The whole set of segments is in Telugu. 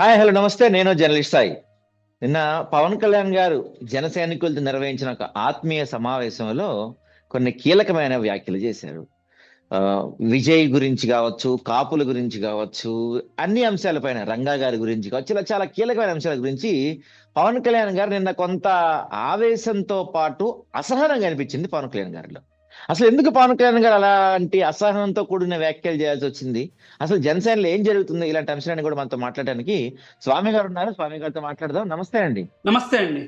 హాయ్ హలో నమస్తే. నేను జర్నలిస్ట్ సాయి. నిన్న పవన్ కళ్యాణ్ గారు జన సైనికులతో నిర్వహించిన ఒక ఆత్మీయ సమావేశంలో కొన్ని కీలకమైన వ్యాఖ్యలు చేశారు. ఆ, విజయ్ గురించి కావచ్చు, కాపుల గురించి కావచ్చు, అన్ని అంశాలపైన, రంగా గారి గురించి కావచ్చు, ఇలా చాలా కీలకమైన అంశాల గురించి పవన్ కళ్యాణ్ గారు నిన్న కొంత ఆవేశంతో పాటు అసహనం కనిపించింది పవన్ కళ్యాణ్ గారిలో. అసలు ఎందుకు పవన్ కళ్యాణ్ గారు అలాంటి అసహనంతో కూడిన వ్యాఖ్యలు చేయాల్సి వచ్చింది? అసలు జనసేనలో ఏం జరుగుతుంది? ఇలాంటి అంశాన్ని కూడా మనతో మాట్లాడడానికి స్వామి గారు ఉన్నారు. స్వామి గారితో మాట్లాడదాం. నమస్తే అండి. నమస్తే అండి.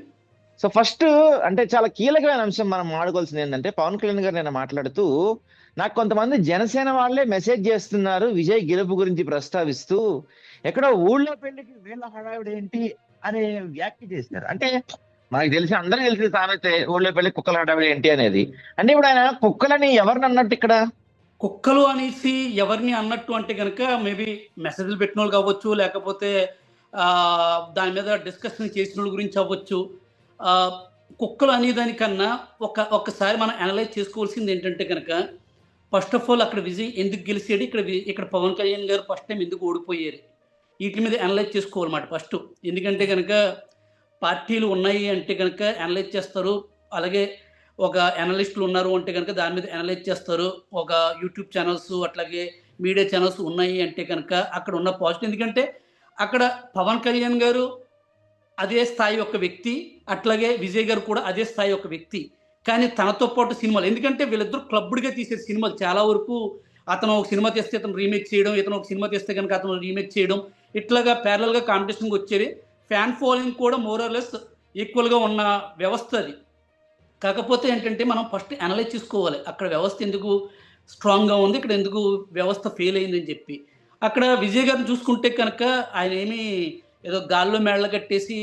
సో ఫస్ట్, అంటే చాలా కీలకమైన అంశం మనం మాట్లాడుకోవాల్సింది ఏంటంటే, పవన్ కళ్యాణ్ గారు నేను మాట్లాడుతూ, నాకు కొంతమంది జనసేన వాళ్ళే మెసేజ్ చేస్తున్నారు విజయ్ గెలుపు గురించి ప్రస్తావిస్తూ, ఎక్కడో ఊళ్ళో పెళ్లికి వీళ్ళ హడావిడి ఏంటి అనే వ్యాఖ్య చేశారు. అంటే మనకు తెలిసి అందరూ తెలిసిన సామెతే, ఊళ్ళో పెళ్లి కుక్కల హడావిడి ఏంటి అనేది. అంటే ఇప్పుడు ఆయన కుక్కలని ఎవరిని అన్నట్టు ఇక్కడ? కుక్కలు అనేసి ఎవరిని అన్నట్టు అంటే కనుక మేబీ మెసేజ్లు పెట్టిన వాళ్ళు కావచ్చు, లేకపోతే దాని మీద డిస్కషన్ చేసిన వాళ్ళ గురించి అవ్వచ్చు. కుక్కలు అనేదానికన్నా ఒక్కసారి మనం అనలైజ్ చేసుకోవాల్సింది ఏంటంటే కనుక, ఫస్ట్ ఆఫ్ ఆల్ అక్కడ విజయ్ ఎందుకు గెలిచాడు, ఇక్కడ పవన్ కళ్యాణ్ గారు ఫస్ట్ టైం ఎందుకు ఓడిపోయారు, వీటి మీద అనలైజ్ చేసుకోవాలన్నమాట ఫస్ట్. ఎందుకంటే కనుక పార్టీలు ఉన్నాయి అంటే కనుక అనలైజ్ చేస్తారు. అలాగే ఒక అనలిస్టులు ఉన్నారు అంటే కనుక దాని మీద అనలైజ్ చేస్తారు. ఒక యూట్యూబ్ ఛానల్స్ అట్లాగే మీడియా ఛానల్స్ ఉన్నాయి అంటే కనుక అక్కడ ఉన్న పాజిటివ్. ఎందుకంటే అక్కడ పవన్ కళ్యాణ్ గారు అదే స్థాయి యొక్క వ్యక్తి, అట్లాగే విజయ్ గారు కూడా అదే స్థాయి యొక్క వ్యక్తి. కానీ తనతో పాటు సినిమాలు, ఎందుకంటే వీళ్ళిద్దరు క్లబ్డ్గా తీసే సినిమాలు చాలా వరకు, అతను ఒక సినిమా తీస్తే అతను రీమేక్ చేయడం, ఇతను ఒక సినిమా తీస్తే కనుక అతను రీమేక్ చేయడం, ఇట్లాగా ప్యారలల్గా కాంపిటీషన్కి వచ్చేది. ఫ్యాన్ ఫాలోయింగ్ కూడా మోర్ ఆర్ లెస్ ఈక్వల్గా ఉన్న వ్యవస్థ అది. కాకపోతే ఏంటంటే మనం ఫస్ట్ అనలైజ్ చేసుకోవాలి, అక్కడ వ్యవస్థ ఎందుకు స్ట్రాంగ్గా ఉంది, ఇక్కడ ఎందుకు వ్యవస్థ ఫెయిల్ అయిందని చెప్పి. అక్కడ విజయ్ గారిని చూసుకుంటే కనుక ఆయన ఏమీ ఏదో గాల్లో మేళ్ళ కట్టేసి,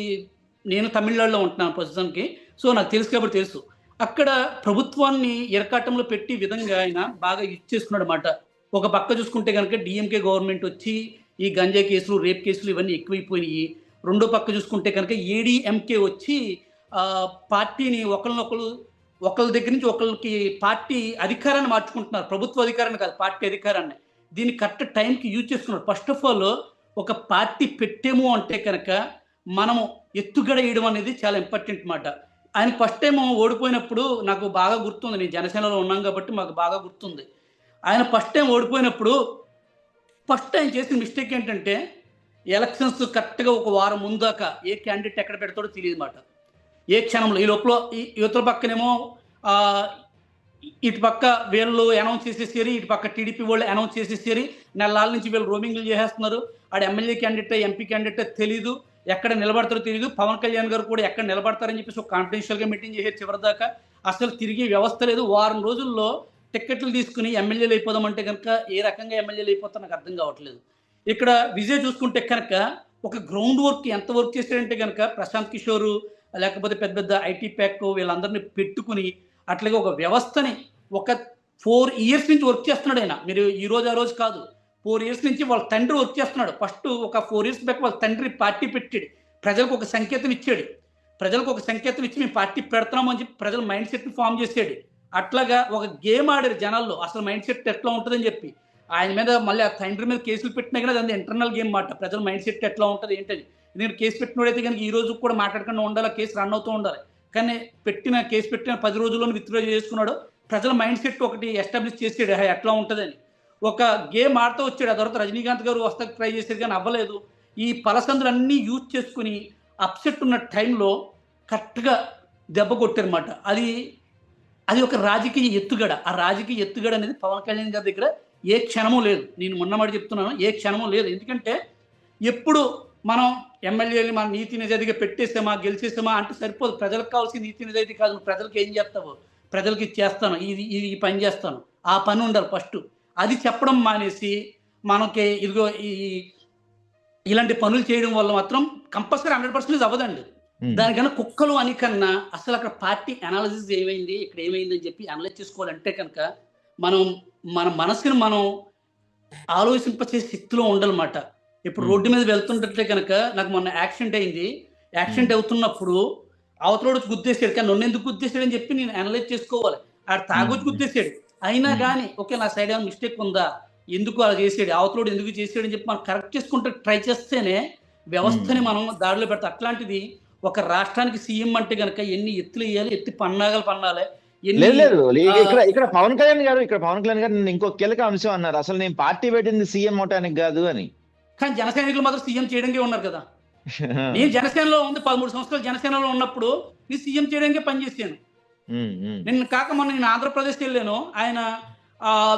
నేను తమిళనాడులో ఉంటున్నాను ప్రస్తుతానికి, సో నాకు తెలుసు కాబట్టి తెలుసు. అక్కడ ప్రభుత్వాన్ని ఇరకాటంలో పెట్టి విధంగా ఆయన బాగా ఇచ్చేసుకున్నాడు అన్నమాట. ఒక పక్క చూసుకుంటే కనుక డిఎంకే గవర్నమెంట్ వచ్చి ఈ గంజా కేసులు, రేప్ కేసులు ఇవన్నీ ఎక్కువైపోయినాయి. రెండో పక్క చూసుకుంటే కనుక ఏడీఎంకే వచ్చి పార్టీని ఒకళ్ళ దగ్గర నుంచి ఒకళ్ళకి పార్టీ అధికారాన్ని మార్చుకుంటున్నారు. ప్రభుత్వ అధికారాన్ని కాదు, పార్టీ అధికారాన్ని. దీన్ని కరెక్ట్ టైంకి యూజ్ చేసుకున్నారు. ఫస్ట్ ఆఫ్ ఆల్ ఒక పార్టీ పెట్టేము అంటే కనుక మనము ఎత్తుగడ వేయడం అనేది చాలా ఇంపార్టెంట్ మాట. ఆయన ఫస్ట్ టైం ఓడిపోయినప్పుడు నాకు బాగా గుర్తుంది, నేను జనసేనలో ఉన్నాం కాబట్టి మాకు బాగా గుర్తుంది. ఆయన ఫస్ట్ టైం ఓడిపోయినప్పుడు ఫస్ట్ ఆయన చేసిన మిస్టేక్ ఏంటంటే, ఎలక్షన్స్ కరెక్ట్గా ఒక వారం ముందు దాకా ఏ క్యాండిడేట్ ఎక్కడ పెడతాడో తెలియదు మాట. ఏ క్షణంలో ఈ లోపల యువతల పక్కనేమో ఇటు పక్క వీళ్ళు అనౌన్స్ చేసేసారు, ఇటు పక్క టీడీపీ వాళ్ళు అనౌన్స్ చేసేసారు. నెలల నుంచి వీళ్ళు రోమింగ్లు చేసేస్తున్నారు. ఆడ ఎమ్మెల్యే క్యాండిడేట్ ఎంపీ క్యాండిడేట్ తెలీదు, ఎక్కడ నిలబడతారో తెలియదు. పవన్ కళ్యాణ్ గారు కూడా ఎక్కడ నిలబడతారని చెప్పేసి ఒక కాన్ఫిడెన్షియల్గా మీటింగ్ చేసే చివరిదాకా అసలు తిరిగి వ్యవస్థ లేదు. వారం రోజుల్లో టిక్కెట్లు తీసుకుని ఎమ్మెల్యేలు అయిపోదామంటే కనుక ఏ రకంగా ఎమ్మెల్యేలు అయిపోతారో నాకు అర్థం కావట్లేదు. ఇక్కడ విజయ్ చూసుకుంటే కనుక ఒక గ్రౌండ్ వర్క్ ఎంత వర్క్ చేశాడంటే కనుక, ప్రశాంత్ కిషోర్ లేకపోతే పెద్ద పెద్ద ఐటీ ప్యాక్ వీళ్ళందరినీ పెట్టుకుని అట్లాగే ఒక వ్యవస్థని ఒక 4 years నుంచి వర్క్ చేస్తున్నాడు ఆయన. మీరు ఈ రోజు ఆ రోజు కాదు, 4 years నుంచి వాళ్ళ తండ్రి వర్క్ చేస్తున్నాడు. ఫస్ట్ ఒక 4 years బ్యాక్ వాళ్ళ తండ్రి పార్టీ పెట్టాడు, ప్రజలకు ఒక సంకేతం ఇచ్చాడు. ప్రజలకు ఒక సంకేతం ఇచ్చి మేము పార్టీ పెడుతున్నాము అని చెప్పి ప్రజల మైండ్ సెట్ని ఫామ్ చేసాడు. అట్లాగా ఒక గేమ్ ఆడారు జనాల్లో, అసలు మైండ్ సెట్ ఎట్లా ఉంటుందని చెప్పి. ఆయన మీద మళ్ళీ ఆ తండ్రి మీద కేసులు పెట్టినా కానీ అది ఇంటర్నల్ గేమ్ మాట, ప్రజల మైండ్ సెట్ ఎట్లా ఉంటుంది ఏంటని. నేను కేసు పెట్టినోడైతే కనుక ఈ రోజు కూడా మాట్లాడకుండా ఉండాలి, కేసు రన్ అవుతూ ఉండాలి. కానీ కేసు పెట్టిన 10 రోజుల్లోనే విత్డ్రా చేసుకున్నాడు. ప్రజల మైండ్ సెట్ ఒకటి ఎస్టాబ్లిష్ చేసాడు ఎట్లా ఉంటుందని. ఒక గేమ్ ఆడుతూ వచ్చాడు. ఆ తర్వాత రజనీకాంత్ గారు వస్తా ట్రై చేశారు కానీ అవ్వలేదు. ఈ పలసందులు అన్నీ యూజ్ చేసుకుని అప్సెట్ ఉన్న టైంలో కరెక్ట్గా దెబ్బ కొట్టారన్నమాట. అది ఒక రాజకీయ ఎత్తుగడ. ఆ రాజకీయ ఎత్తుగడ అనేది పవన్ కళ్యాణ్ గారి దగ్గర ఏ క్షణమూ లేదు. నేను మొన్నమాట చెప్తున్నాను, ఏ క్షణమూ లేదు. ఎందుకంటే ఎప్పుడు మనం ఎమ్మెల్యేని మన నీతి నిజాయితీగా పెట్టేసామా, గెలిచేసామా అంటే సరిపోదు. ప్రజలకు కావాల్సిన నీతి నిజాయితీ కాదు. ప్రజలకు ఏం చేస్తావు, ప్రజలకి ఇచ్చేస్తాను, ఈ పని చేస్తాను, ఆ పని ఉండాలి ఫస్ట్. అది చెప్పడం మానేసి మనకి ఇదిగో ఇలాంటి పనులు చేయడం వల్ల మాత్రం కంపల్సరీ 100% అవ్వదండి. దానికన్నా కుక్కలు అని కన్నా అసలు అక్కడ పార్టీ అనాలిసిస్ ఏమైంది, ఇక్కడ ఏమైంది అని చెప్పి అనలైజ్ చేసుకోవాలంటే కనుక మనం మన మనసుని మనం ఆలోచింపచే శక్తిలో ఉండాలన్నమాట. ఇప్పుడు రోడ్డు మీద వెళ్తుంటే కనుక నాకు మొన్న యాక్సిడెంట్ అయింది. యాక్సిడెంట్ అవుతున్నప్పుడు అవతలోడు గుద్దేశాడు, కానీ నన్ను ఎందుకు గుద్దేశాడని చెప్పి నేను అనలైజ్ చేసుకోవాలి. ఆడు తాగొచ్చి గుద్దేశాడు, అయినా కానీ ఓకే నా సైడ్ ఏమైనా మిస్టేక్ ఉందా, ఎందుకు అలా చేసాడు, అవతలోడు ఎందుకు చేసాడని చెప్పి మనం కరెక్ట్ చేసుకుంటే ట్రై చేస్తేనే వ్యవస్థని మనం దాడిలో పెడతాం. అట్లాంటిది ఒక రాష్ట్రానికి సీఎం అంటే గనక ఎన్ని ఎత్తులు వేయాలి, ఎత్తి పన్నాగాలు పన్నాలి, ఎన్ని లేదు ఆ, ఇక్కడ పవన్ కళ్యాణ్ గారు నిన్న ఇంకో కీలక అంశం అన్నారు. అసలు నేను పార్టీ పెట్టింది సీఎం అవటానికి కాదు అని. కానీ జన సైనికులు మాత్రం సీఎం చేయడానికి ఉన్నారు కదా. నేను జనసేనలో ఉంది 13 సంవత్సరాలు జనసేనలో ఉన్నప్పుడు నేను సీఎం చేయడానికే పనిచేసాను. నిన్న కాక మొన్న నేను ఆంధ్రప్రదేశ్కి వెళ్ళాను. ఆయన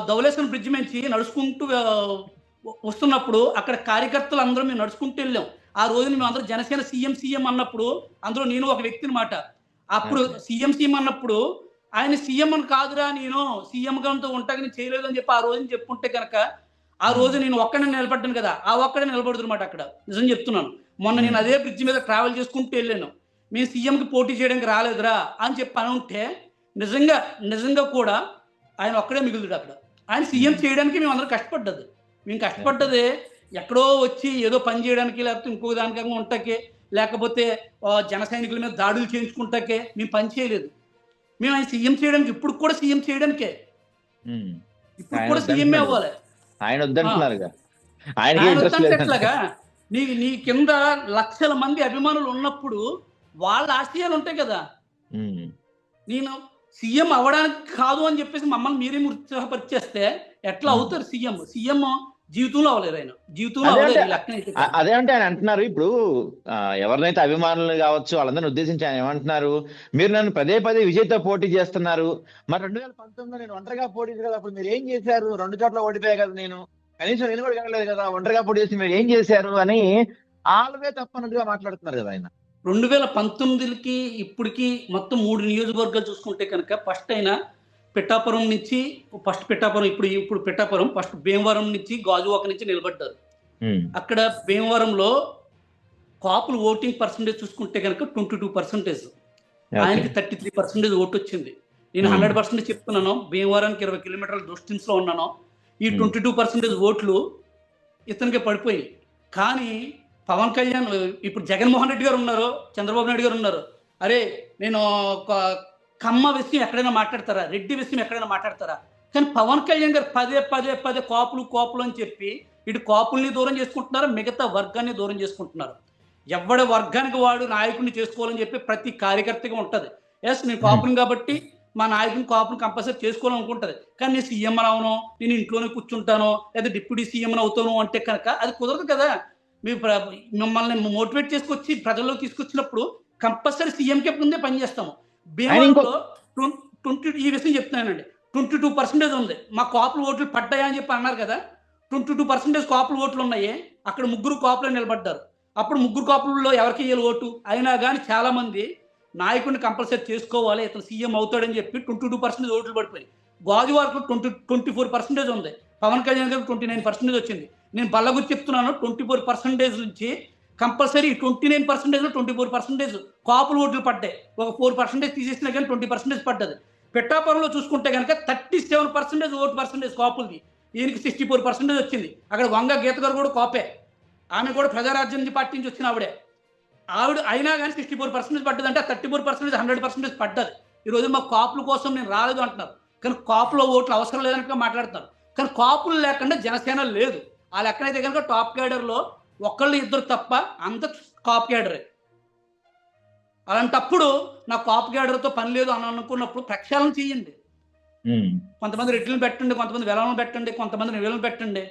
ధవళేశ్వరం బ్రిడ్జ్ నుంచి నడుచుకుంటూ వస్తున్నప్పుడు అక్కడ కార్యకర్తలు అందరూ మేము నడుచుకుంటూ వెళ్ళాం. ఆ రోజు మేము అందరూ జనసేన సీఎం అన్నప్పుడు అందులో నేను ఒక వ్యక్తిని మాట. అప్పుడు సీఎం అన్నప్పుడు ఆయన సీఎం అని కాదురా, నేను సీఎం గారితో ఉంటాక నేను చేయలేదు అని చెప్పి ఆ రోజు చెప్పుకుంటే కనుక ఆ రోజు నేను ఒక్కడే నిలబడ్డాను కదా, ఆ ఒక్కడే నిలబడుతున్నమాట అక్కడ. నిజం చెప్తున్నాను. మొన్న నేను అదే బ్రిడ్జ్ మీద ట్రావెల్ చేసుకుంటూ వెళ్ళాను. మేము సీఎంకి పోటీ చేయడానికి రాలేదురా అని చెప్పి అని ఉంటే నిజంగా కూడా ఆయన ఒక్కడే మిగులుతాడు అక్కడ. ఆయన సీఎం చేయడానికి మేము అందరం కష్టపడ్డది. మేము కష్టపడ్డదే ఎక్కడో వచ్చి ఏదో పని చేయడానికి, లేకపోతే ఇంకో దానికంగా ఉంటాకే, లేకపోతే జన సైనికుల మీద దాడులు చేయించుకుంటాకే మేము పని చేయలేదు. మేము ఆయన సీఎం చేయడానికి ఇప్పుడు కూడా సీఎం చేయడానికే, ఇప్పుడు కూడా సీఎంఏ అవ్వాలి. ఆయన వద్దంటున్నారు. ఎట్లాగా నీ కింద లక్షల మంది అభిమానులు ఉన్నప్పుడు వాళ్ళ ఆశయాలు ఉంటాయి కదా. నేను సీఎం అవ్వడానికి కాదు అని చెప్పేసి మమ్మల్ని మీరే ఉత్సాహపరిచేస్తే ఎట్లా అవుతారు సీఎం? సీఎం జీవితంలో అవ్వలేదు, ఆయన జీవితంలో అవ్వలేదు. అదే అంటే ఆయన అంటున్నారు, ఇప్పుడు ఎవరినైతే అభిమానులు కావచ్చు వాళ్ళందరినీ ఉద్దేశించి ఆయన ఏమంటున్నారు, మీరు నన్ను పదే విజయ్తో పోటీ చేస్తున్నారు, మరి 2019లో నేను ఒంటరిగా పోటీ కదా, అప్పుడు మీరు ఏం చేశారు? 2 చోట్ల ఓడిపోయా కదా, కనీసం నేను కూడా కలగలేదు కదా, ఒంటరిగా పోటీ చేసి మీరు ఏం చేశారు అని ఆల్వే తప్పనట్టుగా మాట్లాడుతున్నారు కదా ఆయన. 2019కి ఇప్పటికి మొత్తం 3 నియోజకవర్గాలు చూసుకుంటే కనుక ఫస్ట్ అయినా పిఠాపురం నుంచి ఇప్పుడు పిఠాపురం ఫస్ట్ భీమవరం నుంచి గాజువాక నుంచి నిలబడ్డారు. అక్కడ భీమవరంలో కాపులు ఓటింగ్ పర్సంటేజ్ చూసుకుంటే కనుక 22%, ఆయనకి 33% ఓటు వచ్చింది. నేను 100% చెప్తున్నాను. భీమవరానికి 20 కిలోమీటర్ల డిస్టెన్స్ లో ఉన్నాను. ఈ 22% ఓట్లు ఇతనికి పడిపోయి. కానీ పవన్ కళ్యాణ్, ఇప్పుడు జగన్మోహన్ రెడ్డి గారు ఉన్నారు, చంద్రబాబు నాయుడు గారు ఉన్నారు. అరే నేను కమ్మ విషయం ఎక్కడైనా మాట్లాడతారా, రెడ్డి విషయం ఎక్కడైనా మాట్లాడతారా? కానీ పవన్ కళ్యాణ్ గారు పదే కాపులు అని చెప్పి ఇటు కాపుల్ని దూరం చేసుకుంటున్నారు, మిగతా వర్గాన్ని దూరం చేసుకుంటున్నారు. ఎవడ వర్గానికి వాడు నాయకుడిని చేసుకోవాలని చెప్పి ప్రతి కార్యకర్తగా ఉంటుంది. ఎస్ నేను కాపుని కాబట్టి మా నాయకుని కాపుని కంపల్సరీ చేసుకోవాలనుకుంటుంది. కానీ నేను సీఎం అని అవును, నేను ఇంట్లోనే కూర్చుంటాను, లేదా డిప్యూటీ సీఎం అని అవుతాను అంటే కనుక అది కుదరదు కదా. మిమ్మల్ని మోటివేట్ చేసుకొచ్చి ప్రజల్లోకి తీసుకొచ్చినప్పుడు కంపల్సరీ సీఎంకే ముందే పనిచేస్తాము. భీమవరంలో ఈ విషయం చెప్తున్నానండి, 22% ఉంది. మా కాపులు ఓట్లు పడ్డాయా అని చెప్పి అన్నారు కదా, 22% కాపులు ఓట్లు ఉన్నాయి. అక్కడ 3 కాపులు నిలబడ్డారు. అప్పుడు 3 కాపులలో ఎవరికి ఇయ్యాలి ఓటు? అయినా కానీ చాలా మంది నాయకుడిని కంపల్సరీ చేసుకోవాలి, ఇతను సీఎం అవుతాడని చెప్పి 22% ఓట్లు పడిపోయి. గాజువాకలో 24% ఉంది. పవన్ కళ్యాణ్ గారికి 29% వచ్చింది. నేను బల్లగురి చెప్తున్నాను, 24% నుంచి కంపల్సరీ 29%లో 24% కాపులు ఓట్లు పడ్డాయి. ఒక 4% తీసేసినా కానీ 20% పడ్డది. పిఠాపురంలో చూసుకుంటే కనుక 37% ఓటు పర్సంటేజ్ కాపులది, ఈయనకి 64% వచ్చింది. అక్కడ వంగ గీత గారు కూడా కాపే, ఆమె కూడా ప్రజారాజ్యం పార్టీ నుంచి వచ్చిన ఆవిడ అయినా కానీ 64% పడ్డది. అంటే 34% 100% పడ్డది. ఈరోజు మా కాపుల కోసం నేను రాలేదు అంటున్నారు, కానీ కాపులో ఓట్లు అవసరం లేదన్నట్టుగా మాట్లాడుతున్నారు. కానీ కాపులు లేకుండా జనసేన లేదు. ఆ లెక్కనైతే కనుక టాప్ క్యాడర్లో 1-2 తప్ప అంత కాప్ క్యాడరే. అలాంటప్పుడు నా కాప్ క్యాడర్తో పని లేదు అని అనుకున్నప్పుడు ప్రక్షాళన చేయండి. కొంతమంది రెడ్లను పెట్టండి, కొంతమంది వెలలను పెట్టండి, కొంతమంది నివేలను పెట్టండి.